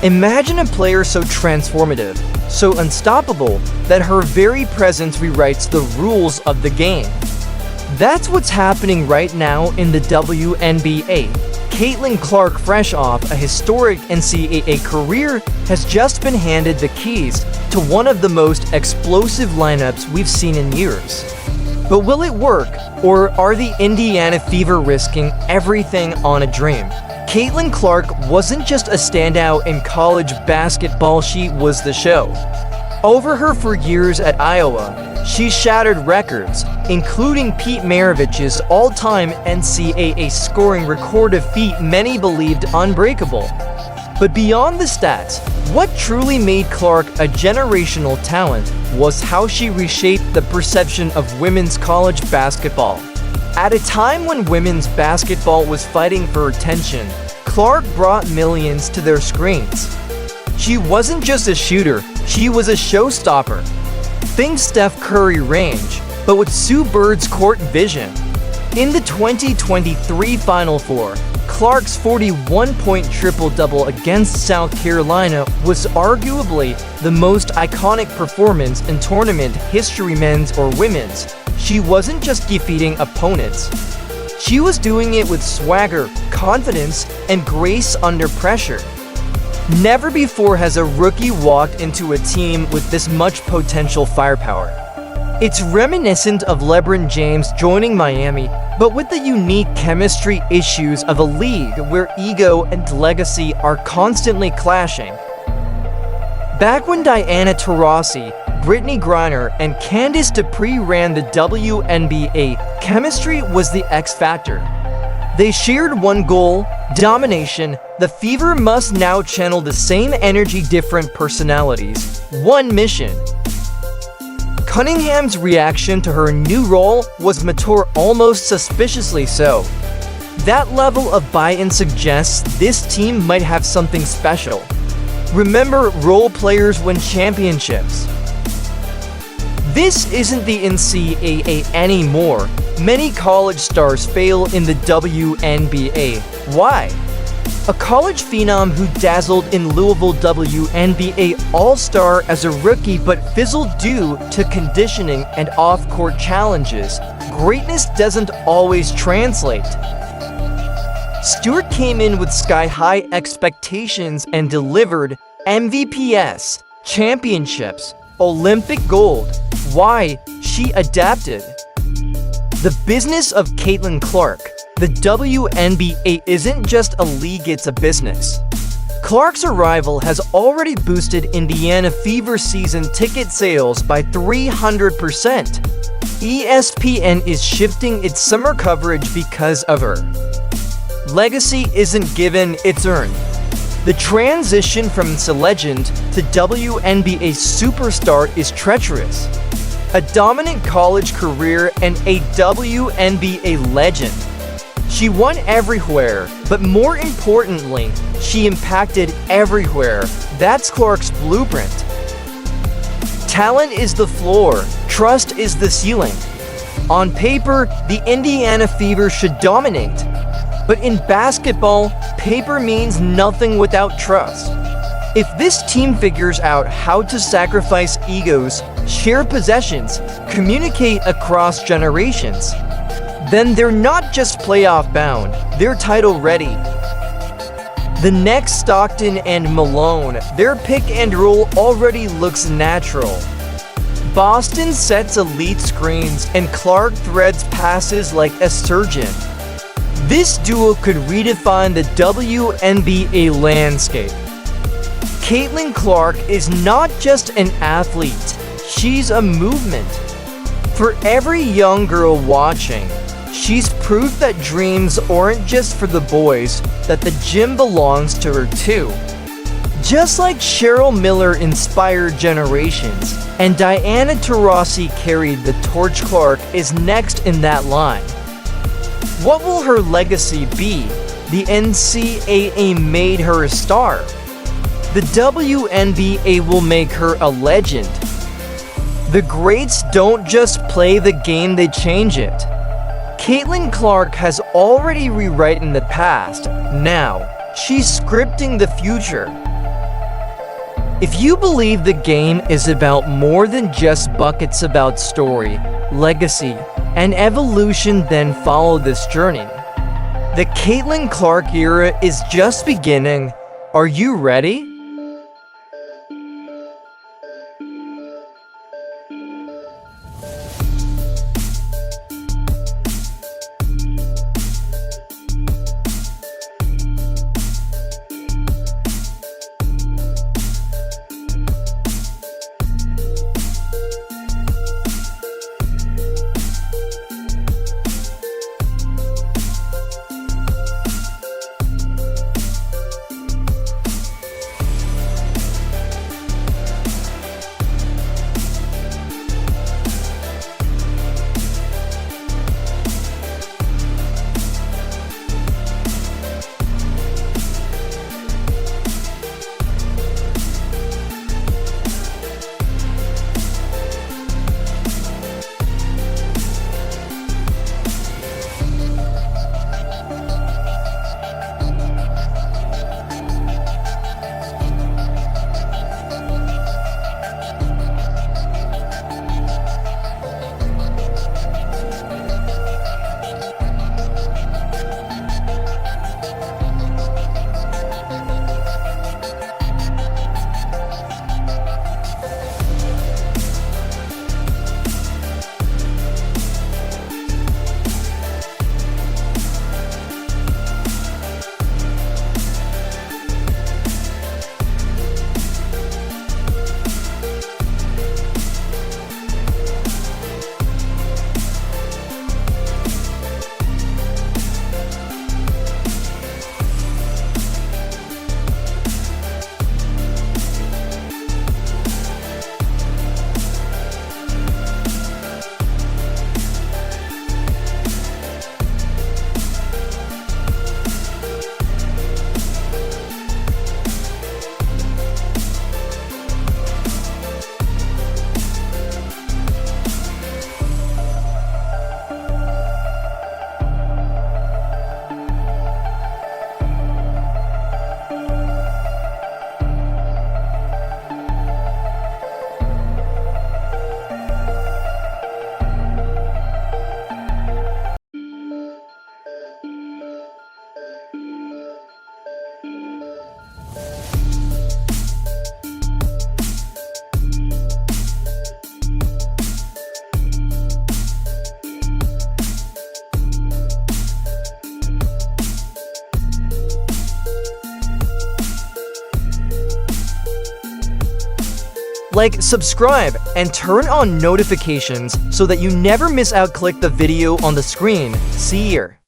Imagine a player so transformative, so unstoppable, that her very presence rewrites the rules of the game. That's what's happening right now in the WNBA. Caitlin Clark, fresh off a historic NCAA career, has just been handed the keys to one of the most explosive lineups we've seen in years. But will it work, or are the Indiana Fever risking everything on a dream? Caitlin Clark wasn't just a standout in college basketball, she was the show. Over her 4 years at Iowa, she shattered records, including Pete Maravich's all-time NCAA scoring record, a feat many believed unbreakable. But beyond the stats, what truly made Clark a generational talent was how she reshaped the perception of women's college basketball. At a time when women's basketball was fighting for attention, Clark brought millions to their screens. She wasn't just a shooter, she was a showstopper. Think Steph Curry range, but with Sue Bird's court vision. In the 2023 Final Four, Clark's 41-point triple-double against South Carolina was arguably the most iconic performance in tournament history, men's or women's. She wasn't just defeating opponents. She was doing it with swagger, confidence, and grace under pressure. Never before has a rookie walked into a team with this much potential firepower. It's reminiscent of LeBron James joining Miami, but with the unique chemistry issues of a league where ego and legacy are constantly clashing. Back when Diana Taurasi, Brittany Griner, and Candice Dupree ran the WNBA, chemistry was the X factor. They shared one goal: domination. The Fever must now channel the same energy, different personalities, one mission. Cunningham's reaction to her new role was mature, almost suspiciously so. That level of buy-in suggests this team might have something special. Remember, role players win championships. This isn't the NCAA anymore. Many college stars fail in the WNBA. Why? A college phenom who dazzled in Louisville WNBA All-Star as a rookie but fizzled due to conditioning and off-court challenges. Greatness doesn't always translate. Stewart came in with sky-high expectations and delivered MVPs, championships, Olympic gold. Why? She adapted. The business of Caitlin Clark. The WNBA isn't just a league, it's a business. Clark's arrival has already boosted Indiana Fever season ticket sales by 300%. ESPN is shifting its summer coverage because of her. Legacy isn't given, it's earned. The transition from legend to WNBA superstar is treacherous. A dominant college career and a WNBA legend. She won everywhere, but more importantly, she impacted everywhere. That's Clark's blueprint. Talent is the floor, trust is the ceiling. On paper, the Indiana Fever should dominate. But in basketball, paper means nothing without trust. If this team figures out how to sacrifice egos, share possessions, communicate across generations, then they're not just playoff bound, they're title ready. The next Stockton and Malone, their pick and roll already looks natural. Boston sets elite screens and Clark threads passes like a surgeon. This duo could redefine the WNBA landscape. Caitlin Clark is not just an athlete, she's a movement. For every young girl watching, she's proof that dreams aren't just for the boys, that the gym belongs to her too. Just like Cheryl Miller inspired generations, and Diana Taurasi carried the torch, Clark is next in that line. What will her legacy be? The NCAA made her a star. The WNBA will make her a legend. The greats don't just play the game, they change it. Caitlin Clark has already rewritten the past. Now, she's scripting the future. If you believe the game is about more than just buckets, about story, legacy, and evolution, then follow this journey. The Caitlin Clark era is just beginning. Are you ready? Like, subscribe, and turn on notifications so that you never miss out. Click the video on the screen. See you.